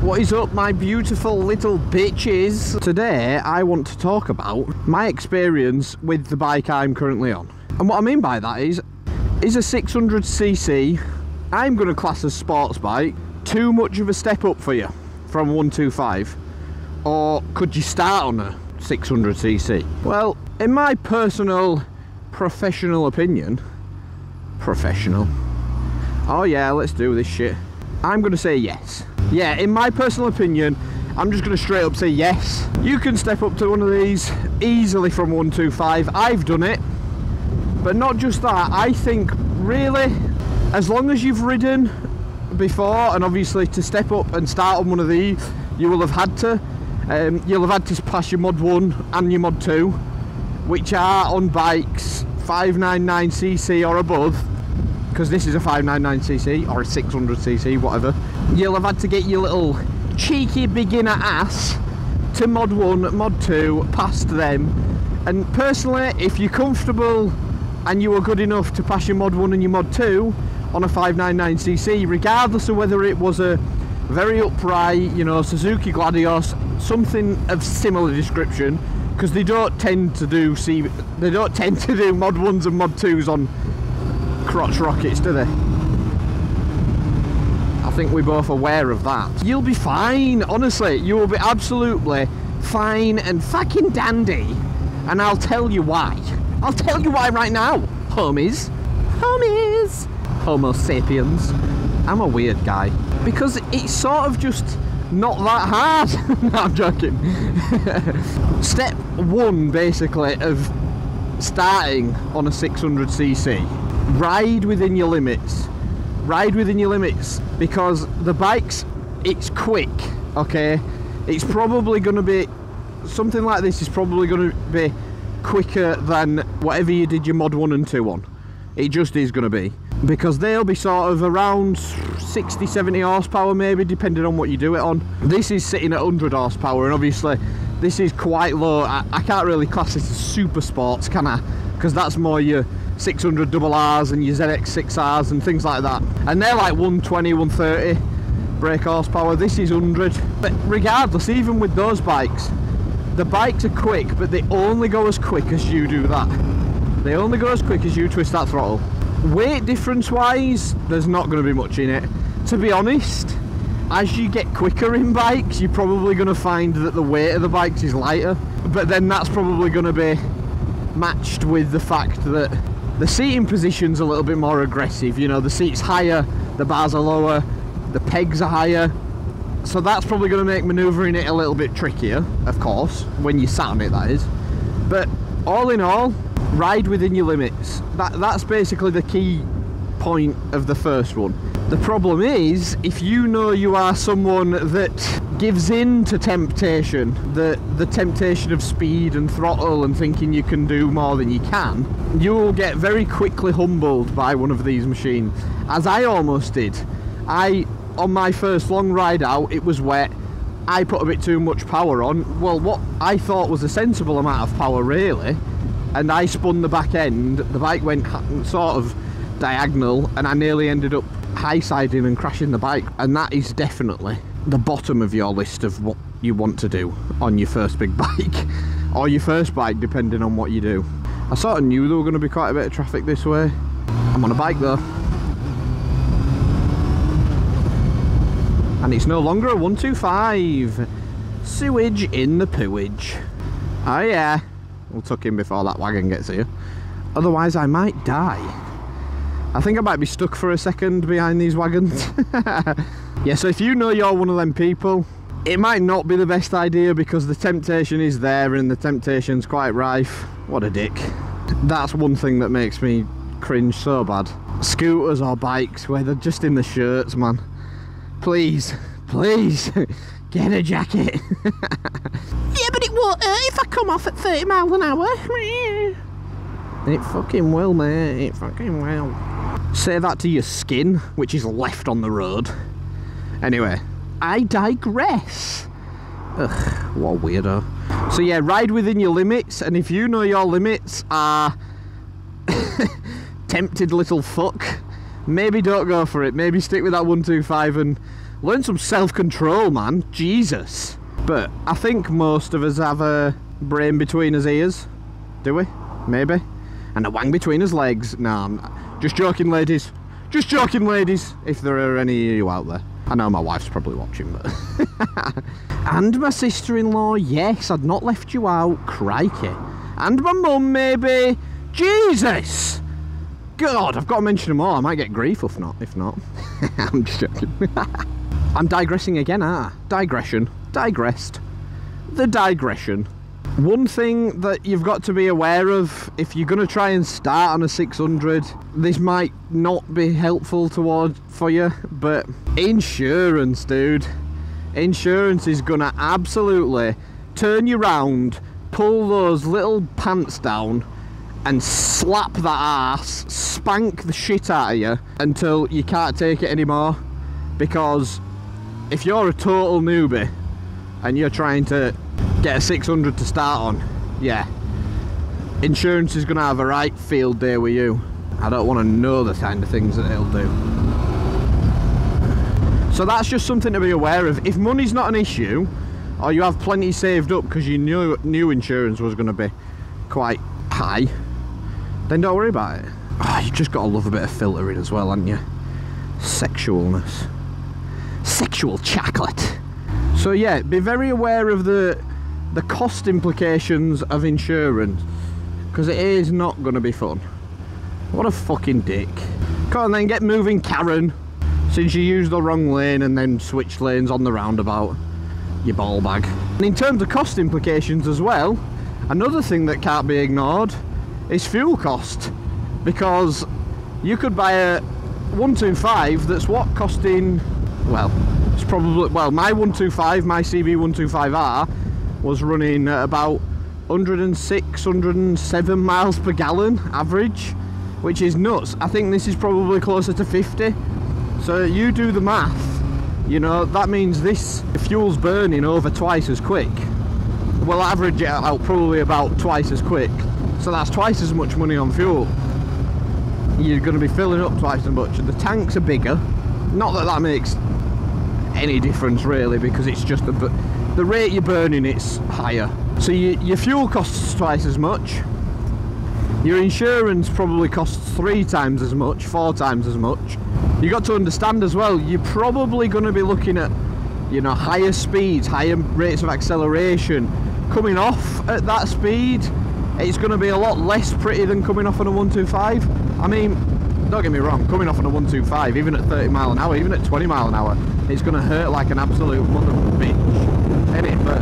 What is up, my beautiful little bitches? Today I want to talk about my experience with the bike I'm currently on. And what I mean by that is a 600cc, I'm going to class as sports bike, too much of a step up for you from 125? Or could you start on a 600cc? Well, in my personal professional opinion, oh yeah, let's do this shit, I'm gonna say yes. Yeah, in my personal opinion, I'm just gonna straight up say yes. You can step up to one of these easily from 125. I've done it. But not just that, I think really, as long as you've ridden before, and obviously to step up and start on one of these, you will have had to. You'll have had to pass your Mod 1 and your Mod 2, which are on bikes 599cc or above, because this is a 599cc or a 600cc, whatever. You'll have had to get your little cheeky beginner ass to Mod 1, Mod 2, past them. And personally, if you're comfortable and you were good enough to pass your Mod 1 and your Mod 2 on a 599cc, regardless of whether it was a very upright, you know, Suzuki Gladius, something of similar description, because they don't tend to do Mod 1s and Mod 2s on crotch rockets, do they? I think we're both aware of that. You'll be fine, honestly, you will be absolutely fine and fucking dandy, and I'll tell you why. I'll tell you why right now, homies. Homo sapiens. I'm a weird guy. Because it's sort of just not that hard. No, I'm joking. Step one, basically, of starting on a 600cc. Ride within your limits. Ride within your limits, because the bike's, it's quick, okay? It's probably going to be, something like this is probably going to be quicker than whatever you did your Mod 1 and 2 on. It just is going to be. Because they'll be sort of around 60-70 horsepower maybe, depending on what you do it on. This is sitting at 100 horsepower, and obviously this is quite low. I can't really class this as super sports, can I? Because that's more your 600 RRs and your ZX6Rs and things like that. And they're like 120, 130 brake horsepower. This is 100. But regardless, even with those bikes, the bikes are quick, but they only go as quick as you do that. They only go as quick as you twist that throttle. Weight difference wise, there's not going to be much in it. To be honest, as you get quicker in bikes, you're probably going to find that the weight of the bikes is lighter. But then that's probably going to be matched with the fact that the seating position's a little bit more aggressive. You know, the seat's higher, the bars are lower, the pegs are higher. So that's probably going to make manoeuvring it a little bit trickier, of course, when you sat on it, that is. But all in all, ride within your limits. That's basically the key point of the first one. The problem is, if you know you are someone that gives in to temptation, the temptation of speed and throttle and thinking you can do more than you can, you will get very quickly humbled by one of these machines, as I almost did. On my first long ride out, it was wet, I put a bit too much power on, well, what I thought was a sensible amount of power really, and I spun the back end, the bike went sort of diagonal, and I nearly ended up high-siding and crashing the bike. And that is definitely the bottom of your list of what you want to do on your first big bike, or your first bike, depending on what you do. I sort of knew there were going to be quite a bit of traffic this way. I'm on a bike though. And it's no longer a 125. Sewage in the pooage. Oh yeah. We'll tuck in before that wagon gets here. Otherwise I might die. I think I might be stuck for a second behind these wagons. Yeah, so if you know you're one of them people, it might not be the best idea, because the temptation is there and the temptation's quite rife. What a dick. That's one thing that makes me cringe so bad. Scooters or bikes where they're just in the shirts, man. Please, please, get a jacket. Yeah, but it won't hurt if I come off at 30 miles an hour. It fucking will, mate. It fucking will. Say that to your skin, which is left on the road. Anyway, I digress. Ugh, what a weirdo. So yeah, ride within your limits, and if you know your limits are tempted little fuck, maybe don't go for it. Maybe stick with that 125 and Learn some self-control, man. Jesus. But I think most of us have a brain between his ears. Do we? Maybe. And a wang between his legs. Nah, I'm just joking, ladies. Just joking, ladies. If there are any of you out there. I know my wife's probably watching, but... And my sister-in-law, yes, I'd not left you out. Crikey. And my mum, maybe. Jesus! God, I've got to mention them all. I might get grief if not. I'm just joking. I'm digressing again, Digression. Digressed. The digression. One thing that you've got to be aware of, if you're going to try and start on a 600, this might not be helpful for you, but insurance, dude. Insurance is going to absolutely turn you round, pull those little pants down, and slap that ass, spank the shit out of you until you can't take it anymore. Because if you're a total newbie and you're trying to get a 600 to start on, yeah, insurance is going to have a right field day with you. I don't want to know the kind of things that it'll do. So that's just something to be aware of. If money's not an issue, or you have plenty saved up because you knew insurance was going to be quite high, then don't worry about it. Oh, you just got to love a bit of filtering as well, haven't you? Sexualness. Sexual chocolate. So yeah, be very aware of the cost implications of insurance, because it is not going to be fun. What a fucking dick. Come on then, get moving, Karen. Since you used the wrong lane and then switched lanes on the roundabout, you ball bag. And in terms of cost implications as well, another thing that can't be ignored is fuel cost, because you could buy a 125 that's what costing, well, it's probably, well, my 125, my CB125R was running at about 106, 107 miles per gallon average, which is nuts. I think this is probably closer to 50. So you do the math, you know, that means this fuel's burning over twice as quick. We'll average it out probably about twice as quick. So that's twice as much money on fuel. You're going to be filling up twice as much, and the tanks are bigger. Not that that makes any difference really, because it's just the rate you're burning, it's higher. So your fuel costs twice as much. Your insurance probably costs 3 times as much, 4 times as much. You got to understand as well, you're probably going to be looking at, you know, higher speeds, higher rates of acceleration. Coming off at that speed, it's going to be a lot less pretty than coming off on a 125. I mean, don't get me wrong, coming off on a 125, even at 30 mile an hour, even at 20 mile an hour, it's going to hurt like an absolute mother bitch, ain't it? But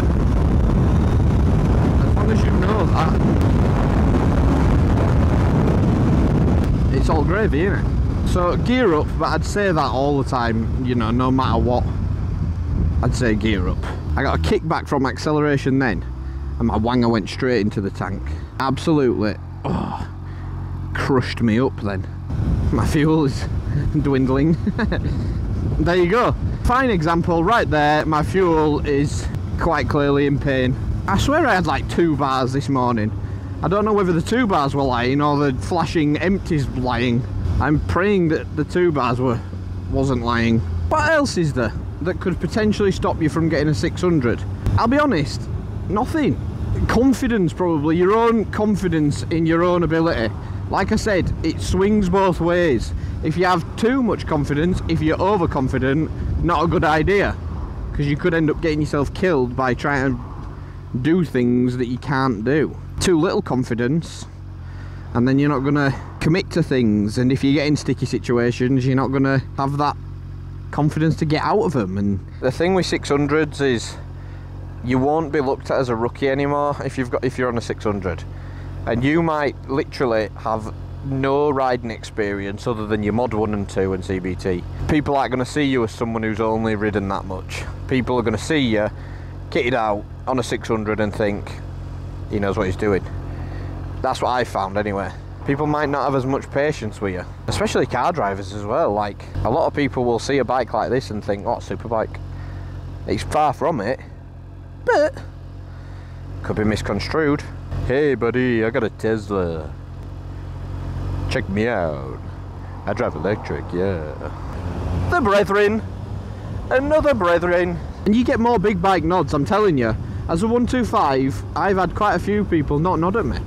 as long as you know that, it's all gravy, isn't it? So gear up, but I'd say that all the time, you know, no matter what, I'd say gear up. I got a kickback from acceleration then, and my wanger went straight into the tank. Absolutely, oh, crushed me up then. My fuel is dwindling. There you go. Fine example right there. My fuel is quite clearly in pain. I swear I had like 2 bars this morning. I don't know whether the 2 bars were lying or the flashing empties lying. I'm praying that the 2 bars wasn't lying. What else is there that could potentially stop you from getting a 600? I'll be honest, nothing. Confidence, probably. Your own confidence in your own ability. Like I said, it swings both ways. If you have too much confidence, if you're overconfident, not a good idea, because you could end up getting yourself killed by trying to do things that you can't do. Too little confidence, and then you're not going to commit to things, and if you get in sticky situations, you're not going to have that confidence to get out of them. And the thing with 600s is you won't be looked at as a rookie anymore if you're on a 600, and you might literally have no riding experience other than your mod 1 and 2 and CBT. People aren't going to see you as someone who's only ridden that much. People are going to see you kitted out on a 600 and think he knows what he's doing. That's what I found anyway. People might not have as much patience with you, especially car drivers as well. Like, a lot of people will see a bike like this and think, oh, superbike. It's far from it, but could be misconstrued. Hey buddy, I got a Tesla. Check me out. I drive electric, yeah. The brethren. Another brethren. And you get more big bike nods, I'm telling you. As a 125, I've had quite a few people not nod at me.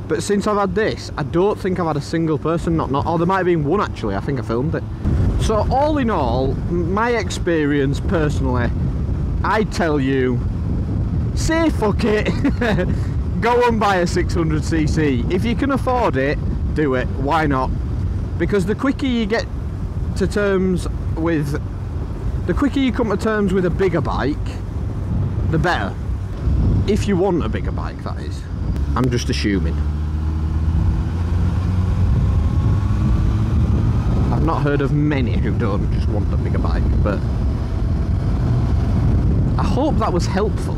But since I've had this, I don't think I've had a single person not nod. Oh, there might have been one actually, I think I filmed it. So all in all, my experience personally, I'd tell you, say fuck it. Go and buy a 600cc. If you can afford it, do it. Why not? Because the quicker you get to terms with, the quicker you come to terms with a bigger bike, the better. If you want a bigger bike, that is. I'm just assuming. I've not heard of many who don't just want a bigger bike, but I hope that was helpful.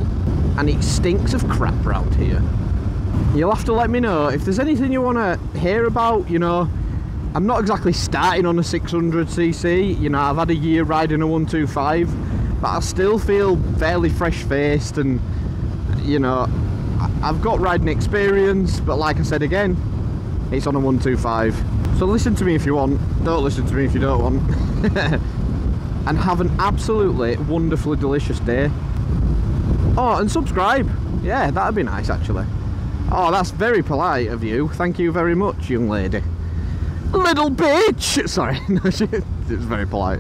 And it stinks of crap around here. You'll have to let me know if there's anything you want to hear about. You know, I'm not exactly starting on a 600cc. You know, I've had a year riding a 125, but I still feel fairly fresh-faced, and you know, I've got riding experience, but like I said again, it's on a 125. So listen to me if you want, don't listen to me if you don't want. And have an absolutely wonderfully delicious day. Oh, and subscribe. Yeah, that'd be nice actually. Oh, that's very polite of you. Thank you very much, young lady. Little bitch! Sorry, no, it was very polite.